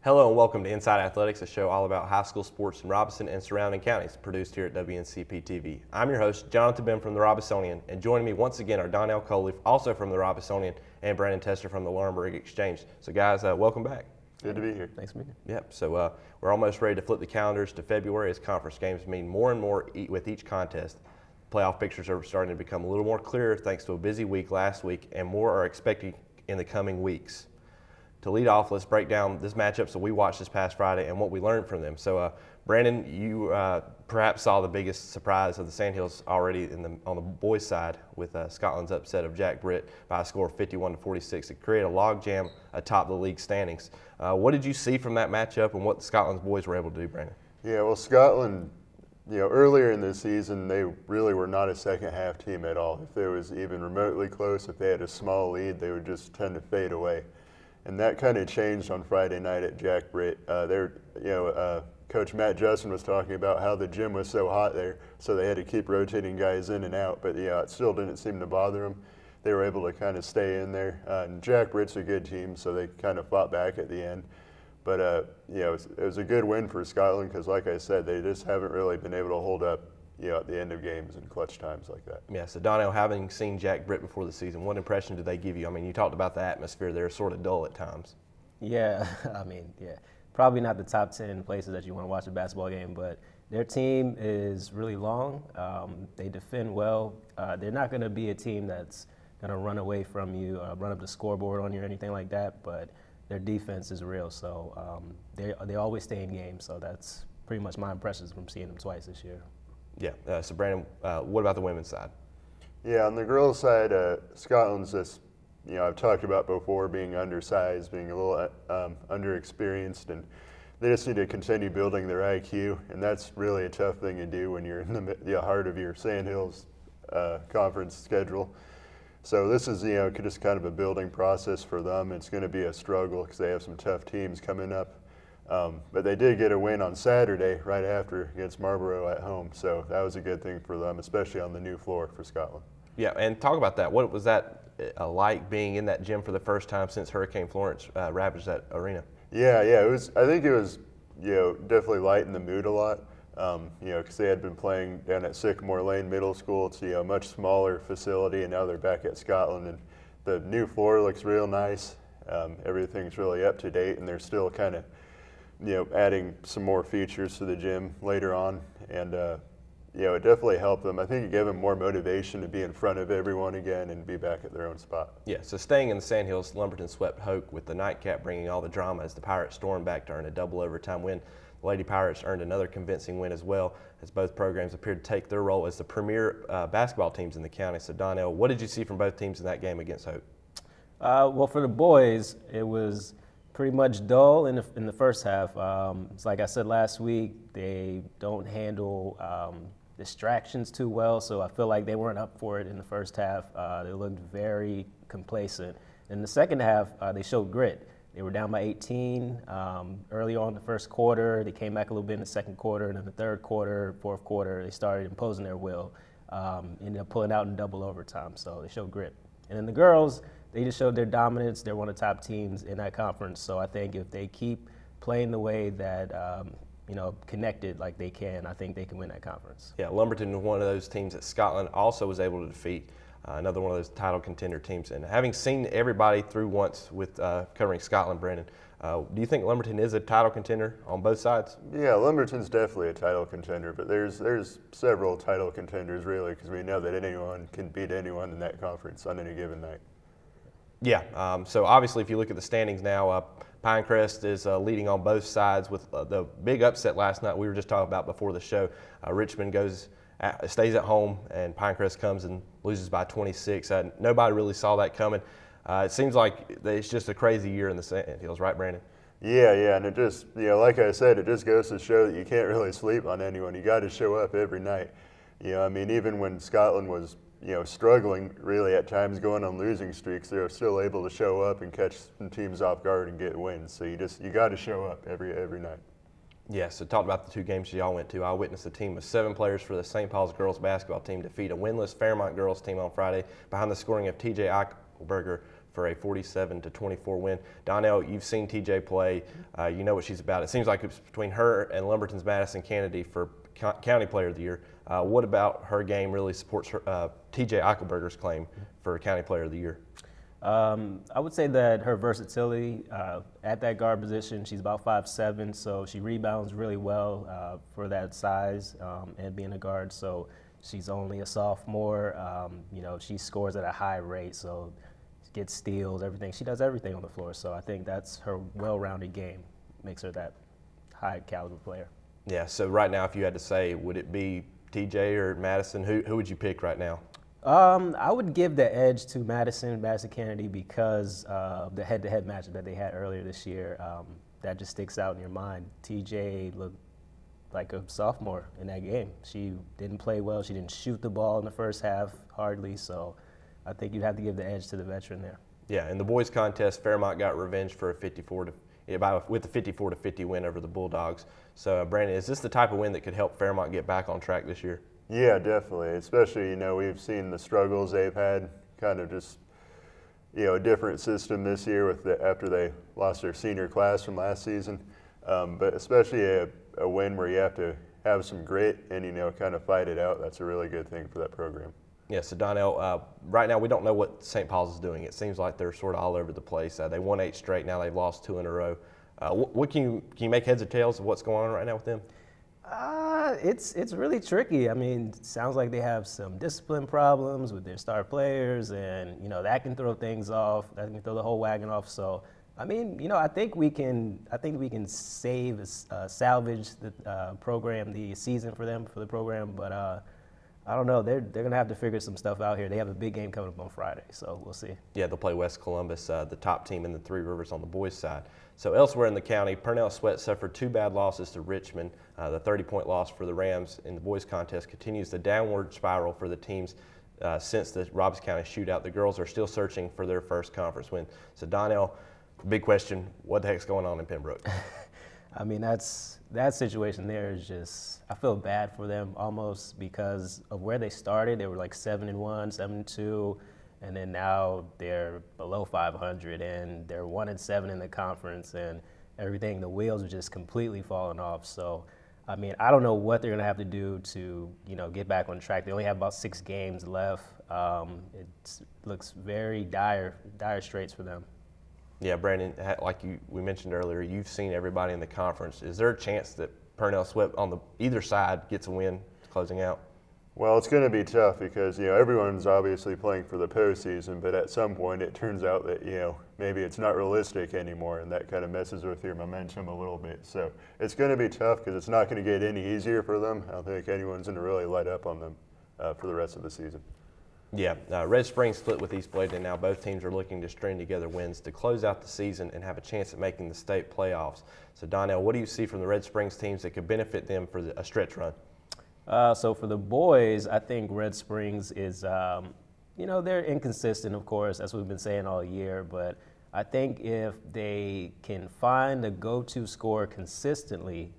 Hello and welcome to Inside Athletics, a show all about high school sports in Robeson and surrounding counties, produced here at WNCP TV. I'm your host, Jonathan Bim from the Robesonian, and joining me once again are Donnell Coley, also from the Robesonian, and Brandon Tester from the Laurinburg Exchange. So guys, welcome back. Good to be here. Thanks for being here. Yep, so we're almost ready to flip the calendars to February as conference games mean more and more with each contest. Playoff pictures are starting to become a little more clear thanks to a busy week last week, and more are expected in the coming weeks. To lead off, let's break down this matchup that we watched this past Friday and what we learned from them. So, Brandon, you perhaps saw the biggest surprise of the Sandhills already on the boys' side with Scotland's upset of Jack Britt by a score of 51-46. It created a logjam atop the league standings. What did you see from that matchup and what Scotland's boys were able to do, Brandon? Yeah, well, Scotland, earlier in the season, they really were not a second-half team at all. If it was even remotely close, if they had a small lead, they would just tend to fade away. And that kind of changed on Friday night at Jack Britt. Coach Matt Justin was talking about how the gym was so hot there, so they had to keep rotating guys in and out. But it still didn't seem to bother them. They were able to kind of stay in there. And Jack Britt's a good team, so they kind of fought back at the end. But it was a good win for Scotland because, like I said, they just haven't really been able to hold up at the end of games and clutch times like that. Yeah, so Donnell, having seen Jack Britt before the season, what impression did they give you? I mean, you talked about the atmosphere. They're sort of dull at times. Yeah, probably not the top 10 places that you want to watch a basketball game, but their team is really long. They defend well. They're not going to be a team that's going to run away from you, run up the scoreboard on you or anything like that, but their defense is real. So they always stay in games, so that's pretty much my impressions from seeing them twice this year. Yeah, so Brandon, what about the women's side? Yeah, on the girls' side, Scotland's just, I've talked about before being undersized, being a little underexperienced, and they just need to continue building their IQ, and that's really a tough thing to do when you're in the heart of your Sandhills conference schedule. So this is, just kind of a building process for them. It's going to be a struggle because they have some tough teams coming up. But they did get a win on Saturday right after against Marlborough at home, so that was a good thing for them, especially on the new floor for Scotland. Yeah, and talk about that. What was that like being in that gym for the first time since Hurricane Florence ravaged that arena? Yeah, it was. I think it was, definitely lightened the mood a lot. Because they had been playing down at Sycamore Lane Middle School. It's a much smaller facility, and now they're back at Scotland, and the new floor looks real nice. Everything's really up to date, and they're still kind of adding some more features to the gym later on, and it definitely helped them. I think it gave them more motivation to be in front of everyone again and be back at their own spot. Yeah, so staying in the Sandhills, Lumberton swept Hoke with the nightcap bringing all the drama as the Pirates stormed back to earn a double overtime win. The Lady Pirates earned another convincing win as well, as both programs appeared to take their role as the premier basketball teams in the county. So Donnell, what did you see from both teams in that game against Hoke? Well, for the boys, it was pretty much dull in the first half. It's like I said last week, they don't handle distractions too well, so I feel like they weren't up for it in the first half. They looked very complacent. In the second half, they showed grit. They were down by 18 early on in the first quarter. They came back a little bit in the second quarter, and in the third quarter, fourth quarter, they started imposing their will. Ended up pulling out in double overtime, so they showed grit. And then the girls, they just showed their dominance. They're one of the top teams in that conference. So I think if they keep playing the way that, connected like they can, I think they can win that conference. Yeah, Lumberton was one of those teams that Scotland also was able to defeat, another one of those title contender teams. And having seen everybody through once with covering Scotland, Brandon, do you think Lumberton is a title contender on both sides? Yeah, Lumberton's definitely a title contender, but there's several title contenders really because we know that anyone can beat anyone in that conference on any given night. Yeah, so obviously if you look at the standings now, Pinecrest is leading on both sides with the big upset last night we were just talking about before the show. Richmond stays at home, and Pinecrest comes and loses by 26. Nobody really saw that coming. It seems like it's just a crazy year in the Sandhills, right, Brandon? Yeah, and it just, like I said, it just goes to show that you can't really sleep on anyone. You got to show up every night. Even when Scotland was struggling really at times going on losing streaks, they were still able to show up and catch some teams off guard and get wins. So you got to show up every night. Yeah, so talk about the two games y'all went to. I witnessed a team of 7 players for the St. Paul's girls basketball team defeat a winless Fairmont girls team on Friday behind the scoring of T.J. Eichelberger for a 47-24 win. Donnell, you've seen TJ play. You know what she's about. It seems like it's between her and Lumberton's Madison Kennedy for County Player of the Year. What about her game really supports her, TJ Eichelberger's claim for County Player of the Year? I would say that her versatility at that guard position, she's about 5'7", so she rebounds really well for that size and being a guard. So she's only a sophomore. You know, she scores at a high rate, so she gets steals, everything. She does everything on the floor. So I think that's her well-rounded game makes her that high caliber player. Yeah. So right now, if you had to say, would it be TJ or Madison? Who would you pick right now? I would give the edge to Madison Kennedy because of the head-to-head matchup that they had earlier this year. That just sticks out in your mind. TJ looked like a sophomore in that game. She didn't play well. She didn't shoot the ball in the first half hardly. So I think you'd have to give the edge to the veteran there. Yeah, in the boys' contest, Fairmont got revenge for with a 54-50 win over the Bulldogs. So Brandon, is this the type of win that could help Fairmont get back on track this year? Yeah, definitely. Especially, you know, we've seen the struggles they've had, kind of just, you know, a different system this year with after they lost their senior class from last season. But especially a win where you have to have some grit and, you know, kind of fight it out. That's a really good thing for that program. Yeah, so Donnell, right now we don't know what St. Paul's is doing. It seems like they're sort of all over the place. They won 8 straight. Now they've lost 2 in a row. What can you make heads or tails of what's going on right now with them? It's really tricky. I mean, it sounds like they have some discipline problems with their star players, and you know that can throw things off. That can throw the whole wagon off. So, I mean, you know, I think we can salvage the program, the season for the program. But I don't know. They're gonna have to figure some stuff out here. They have a big game coming up on Friday, so we'll see. Yeah, they'll play West Columbus, the top team in the Three Rivers on the boys' side. So elsewhere in the county, Purnell Sweat suffered 2 bad losses to Richmond. The 30-point loss for the Rams in the boys' contest continues the downward spiral for the teams since the Robes County shootout. The girls are still searching for their first conference win. So Donnell, big question, what the heck's going on in Pembroke? I mean, that situation there is just, I feel bad for them almost because of where they started. They were like 7-1, 7-2. And then now they're below 500 and they're 1-7 in the conference and everything. The wheels are just completely falling off. So, I mean, I don't know what they're going to have to do to, you know, get back on track. They only have about 6 games left. It looks very dire straits for them. Yeah, Brandon, like we mentioned earlier, you've seen everybody in the conference. Is there a chance that Purnell Sweat on either side gets a win closing out? Well, it's going to be tough because, you know, everyone's obviously playing for the postseason, but at some point it turns out that, you know, maybe it's not realistic anymore, and that kind of messes with your momentum a little bit. So it's going to be tough because it's not going to get any easier for them. I don't think anyone's going to really let up on them for the rest of the season. Yeah, Red Springs split with East Bladen, and now both teams are looking to string together wins to close out the season and have a chance at making the state playoffs. So Donnell, what do you see from the Red Springs teams that could benefit them for a stretch run? So for the boys, I think Red Springs is, you know, they're inconsistent, of course, as we've been saying all year. But I think if they can find a go-to scorer consistently,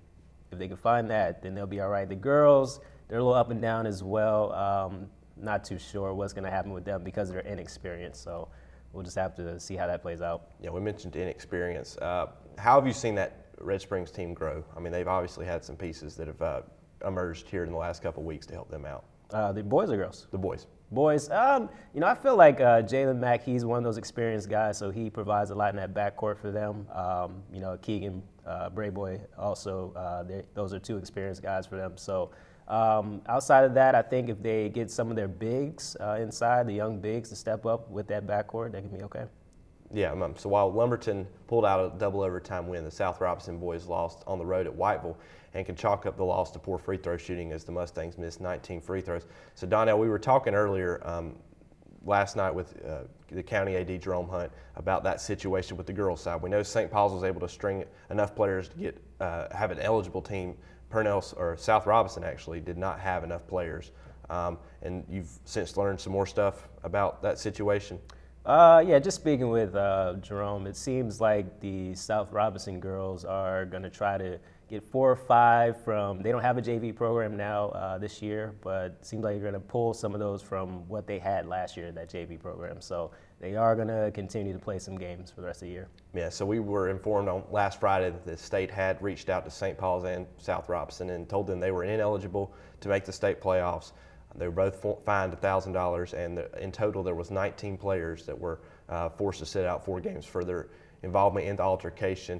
if they can find that, then they'll be all right. The girls, they're a little up and down as well. Not too sure what's going to happen with them because they're inexperienced. So we'll just have to see how that plays out. Yeah, we mentioned inexperience. How have you seen that Red Springs team grow? I mean, they've obviously had some pieces that have emerged here in the last couple of weeks to help them out. The boys or girls? The boys. Boys, you know, I feel like Jalen Mack, he's one of those experienced guys, so he provides a lot in that backcourt for them. You know, Keegan Brayboy also, those are 2 experienced guys for them. So outside of that, I think if they get some of their bigs inside, the young bigs to step up with that backcourt, they can be okay. Yeah, so while Lumberton pulled out a double overtime win, the South Robinson boys lost on the road at Whiteville and can chalk up the loss to poor free throw shooting as the Mustangs missed 19 free throws. So Donnell, we were talking earlier last night with the county AD Jerome Hunt about that situation with the girls' side. We know St. Paul's was able to string enough players to get have an eligible team. Purnell or South Robinson actually did not have enough players. And you've since learned some more stuff about that situation. Yeah, just speaking with Jerome, it seems like the South Robinson girls are going to try to get 4 or 5 from, they don't have a JV program now this year, but it seems like they're going to pull some of those from what they had last year, that JV program. So they are going to continue to play some games for the rest of the year. Yeah, so we were informed on last Friday that the state had reached out to St. Paul's and South Robinson and told them they were ineligible to make the state playoffs. They were both fined $1,000, and in total there was 19 players that were forced to sit out 4 games for their involvement in the altercation.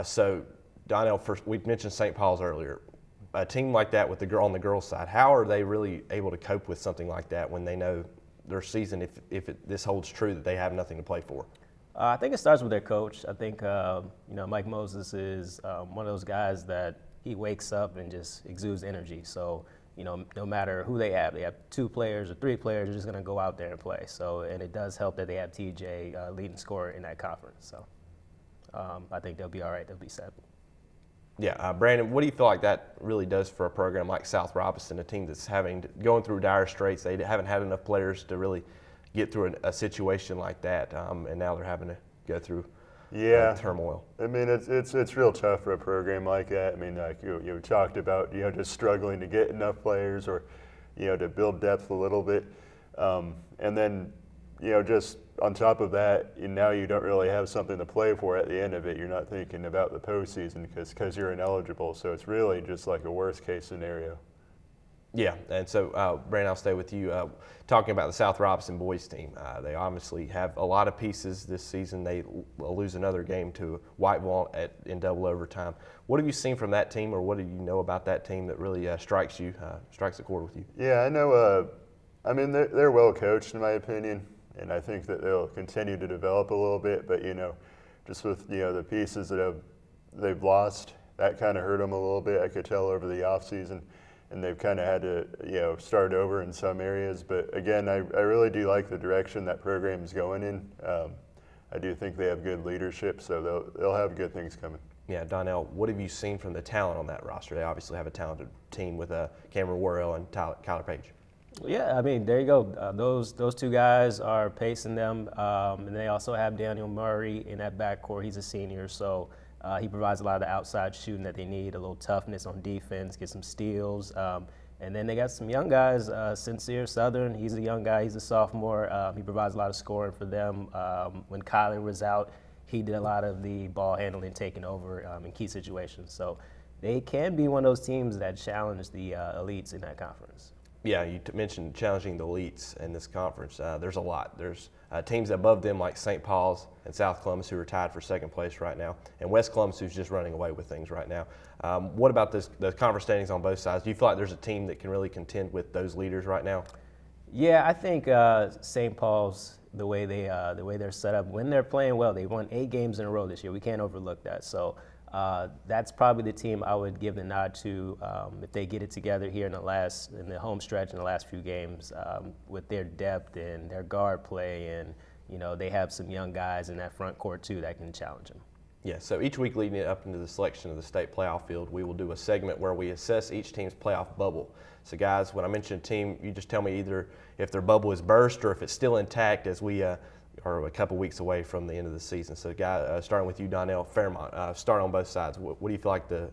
So, Donnell, first, we mentioned St. Paul's earlier. A team like that with the girl on the girls' side, how are they really able to cope with something like that when they know their season, if this holds true, that they have nothing to play for? I think it starts with their coach. I think Mike Moses is one of those guys that he wakes up and just exudes energy. So, no matter who they have 2 players or 3 players, they're just going to go out there and play. So, and it does help that they have TJ leading scorer in that conference. So, I think they'll be all right. They'll be set. Yeah, Brandon, what do you feel like that really does for a program like South Robinson, a team that's going through dire straits? They haven't had enough players to really get through a situation like that, and now they're having to go through turmoil. I mean, it's real tough for a program like that. I mean, like you talked about, just struggling to get enough players, or to build depth a little bit, and then just on top of that, now you don't really have something to play for at the end of it. You're not thinking about the postseason because you're ineligible. So it's really just like a worst case scenario. Yeah, and so, Brandon, I'll stay with you. Talking about the South Robinson boys team, they obviously have a lot of pieces this season. They lose another game to Whiteville in double overtime. What have you seen from that team, or what do you know about that team that really strikes a chord with you? Yeah, I know. I mean, they're well coached, in my opinion, and I think that they'll continue to develop a little bit. But just with the pieces that they've lost, that kind of hurt them a little bit. I could tell over the offseason. And they've kind of had to, start over in some areas. But again, I really do like the direction that program's going in. I do think they have good leadership, so they'll have good things coming. Yeah, Donnell, what have you seen from the talent on that roster? They obviously have a talented team with Cameron Worrell and Kyler Page. Yeah, I mean, there you go. Those 2 guys are pacing them, and they also have Daniel Murray in that backcourt. He's a senior, so. He provides a lot of the outside shooting that they need, a little toughness on defense, get some steals. And then they got some young guys, Sincere Southern, he's a young guy, he's a sophomore. He provides a lot of scoring for them. When Kyler was out, he did a lot of the ball handling, taking over in key situations. So they can be one of those teams that challenge the elites in that conference. Yeah, you mentioned challenging the elites in this conference. There's a lot. There's teams above them like St. Paul's and South Columbus who are tied for second place right now, and West Columbus who's just running away with things right now. What about the conference standings on both sides? Do you feel like there's a team that can really contend with those leaders right now? Yeah, I think St. Paul's, the way they're set up, when they're playing well, they won 8 games in a row this year. We can't overlook that. So that's probably the team I would give the nod to if they get it together here in the home stretch in the last few games with their depth and their guard play, and they have some young guys in that front court too that can challenge them. Yeah, so each week leading up into the selection of the state playoff field, we will do a segment where we assess each team's playoff bubble. So guys, when I mention a team, you just tell me either if their bubble is burst or if it's still intact, as we are a couple weeks away from the end of the season. So guys, starting with you, Donnell, Fairmont, start on both sides. What do you feel like the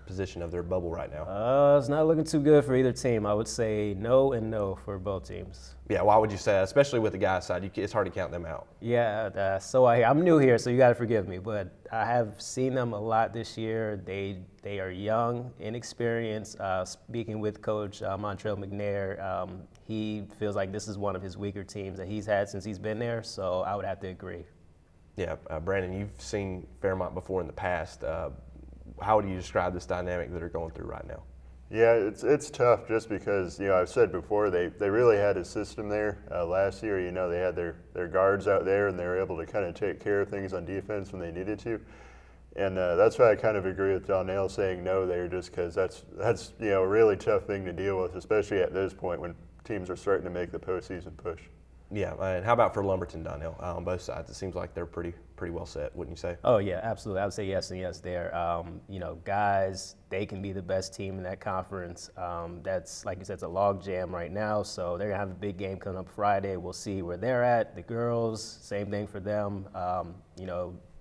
position of their bubble right now? It's not looking too good for either team. I would say no and no for both teams. Yeah, why would you say that? Especially with the guys' side, it's hard to count them out. Yeah, so I'm new here, so you got to forgive me, but I have seen them a lot this year. They are young, inexperienced. Speaking with Coach Montrell McNair, he feels like this is one of his weaker teams that he's had since he's been there, so I would have to agree. Yeah, Brandon, you've seen Fairmont before in the past. How would you describe this dynamic that they're going through right now? Yeah, it's tough just because, I've said before, they really had a system there. Last year, they had their guards out there and they were able to kind of take care of things on defense when they needed to. And that's why I kind of agree with Donnell saying no there, just because that's a really tough thing to deal with, especially at this point when teams are starting to make the postseason push. Yeah, and how about for Lumberton, Donnell? On both sides, it seems like they're pretty well set, wouldn't you say? Oh yeah, absolutely. I would say yes and yes there. Guys, they can be the best team in that conference. That's, like you said, it's a log jam right now. So they're gonna have a big game coming up Friday. We'll see where they're at. The girls, same thing for them.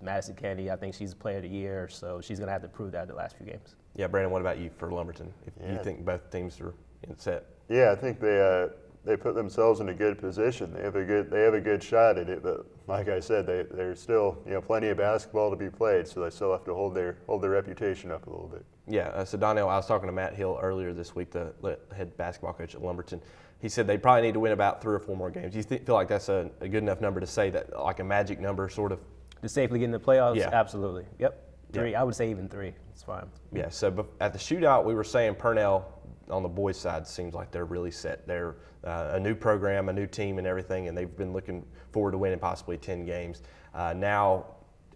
Madison Kennedy, I think she's player of the year, so she's gonna have to prove that the last few games. Yeah, Brandon, what about you for Lumberton? If you think both teams are set? Yeah, I think they put themselves in a good position. They have a good shot at it, but like I said, there's still plenty of basketball to be played, so they still have to hold their reputation up a little bit. Yeah, so Donnell, I was talking to Matt Hill earlier this week, the head basketball coach at Lumberton. He said they probably need to win about 3 or 4 more games. Do you feel like that's a good enough number to say that, like a magic number, sort of? To safely get in the playoffs? Yeah. Absolutely. Yep. 3. Yeah. I would say even 3. It's fine. Yeah, so at the shootout, we were saying Purnell on the boys' side seems like they're really set. They're a new program, a new team and everything, and they've been looking forward to winning possibly 10 games. Now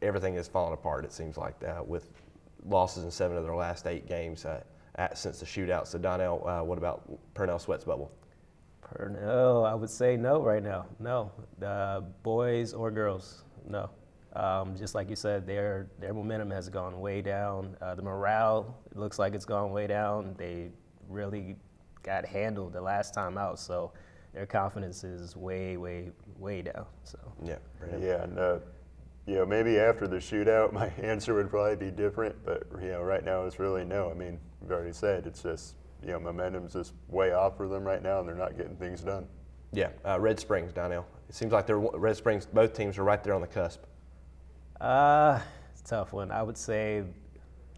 everything is falling apart, it seems like, with losses in 7 of their last 8 games since the shootout. So Donnell, what about Purnell Sweat's bubble? Purnell, I would say no right now. No. Boys or girls, no. Just like you said, their momentum has gone way down. The morale, it looks like it's gone way down. They really got handled the last time out, so their confidence is way, way, way down. So yeah, and maybe after the shootout, my answer would probably be different. But right now it's really no. I mean, we've already said it's just momentum's just way off for them right now, and they're not getting things done. Yeah, Red Springs, Donnell. It seems like Red Springs. Both teams are right there on the cusp. It's a tough one. I would say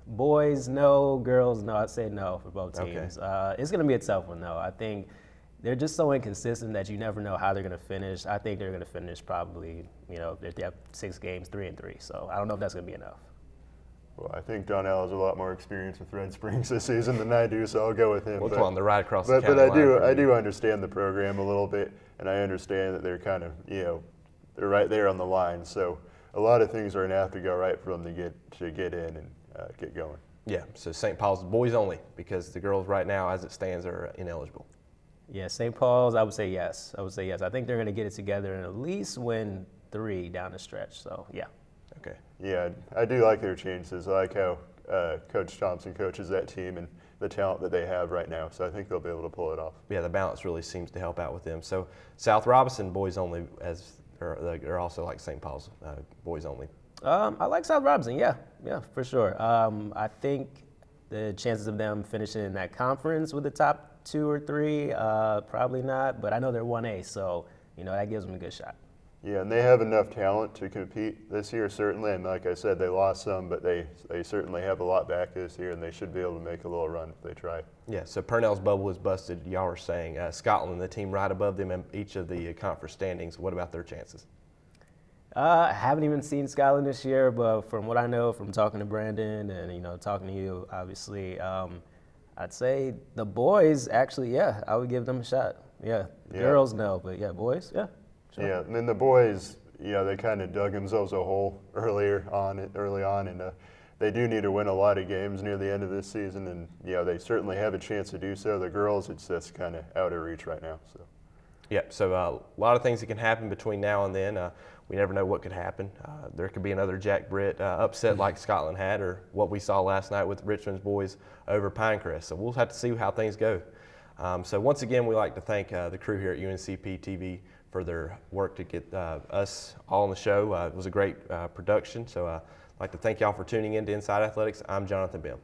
boys, no. Girls, no. I'd say no for both teams. Okay. It's going to be a tough one, though. I think they're just so inconsistent that you never know how they're going to finish. I think they're going to finish probably, if they have 6 games, 3-3. So I don't know if that's going to be enough. Well, I think Donnell has a lot more experience with Red Springs this season than I do, so I'll go with him. Well, come on, they're right across the county line. But I do understand the program a little bit, and I understand that they're kind of, they're right there on the line. So a lot of things are going to have to go right for them to get in and get going. Yeah, so St. Paul's boys only, because the girls right now, as it stands, are ineligible. Yeah, St. Paul's, I would say yes. I think they're going to get it together and at least win 3 down the stretch. So, yeah. Okay. Yeah, I do like their chances. I like how Coach Thompson coaches that team and the talent that they have right now. So I think they'll be able to pull it off. Yeah, the balance really seems to help out with them. So South Robinson boys only, they're also like St. Paul's boys only. I like South Robinson, yeah, for sure. I think the chances of them finishing in that conference with the top 2 or 3, probably not, but I know they're 1A, so, that gives them a good shot. Yeah, and they have enough talent to compete this year, certainly, and like I said, they lost some, but they certainly have a lot back this year, and they should be able to make a little run if they try. Yeah, so Purnell's bubble is busted. Y'all are saying Scotland, the team right above them in each of the conference standings. What about their chances? I haven't even seen Scotland this year, but from what I know from talking to Brandon and talking to you, obviously, I'd say the boys actually, yeah, I would give them a shot. Yeah, girls no, but yeah, boys, yeah. Sure. Yeah, and then the boys, they kind of dug themselves a hole early on, and they do need to win a lot of games near the end of this season, and they certainly have a chance to do so. The girls, it's just kind of out of reach right now. So. Yep. So a lot of things that can happen between now and then. We never know what could happen. There could be another Jack Britt upset like Scotland had, or what we saw last night with Richmond's boys over Pinecrest. So we'll have to see how things go. So once again, we'd like to thank the crew here at UNCP TV for their work to get us all on the show. It was a great production. So I'd like to thank y'all for tuning in to Inside Athletics. I'm Jonathan Bim.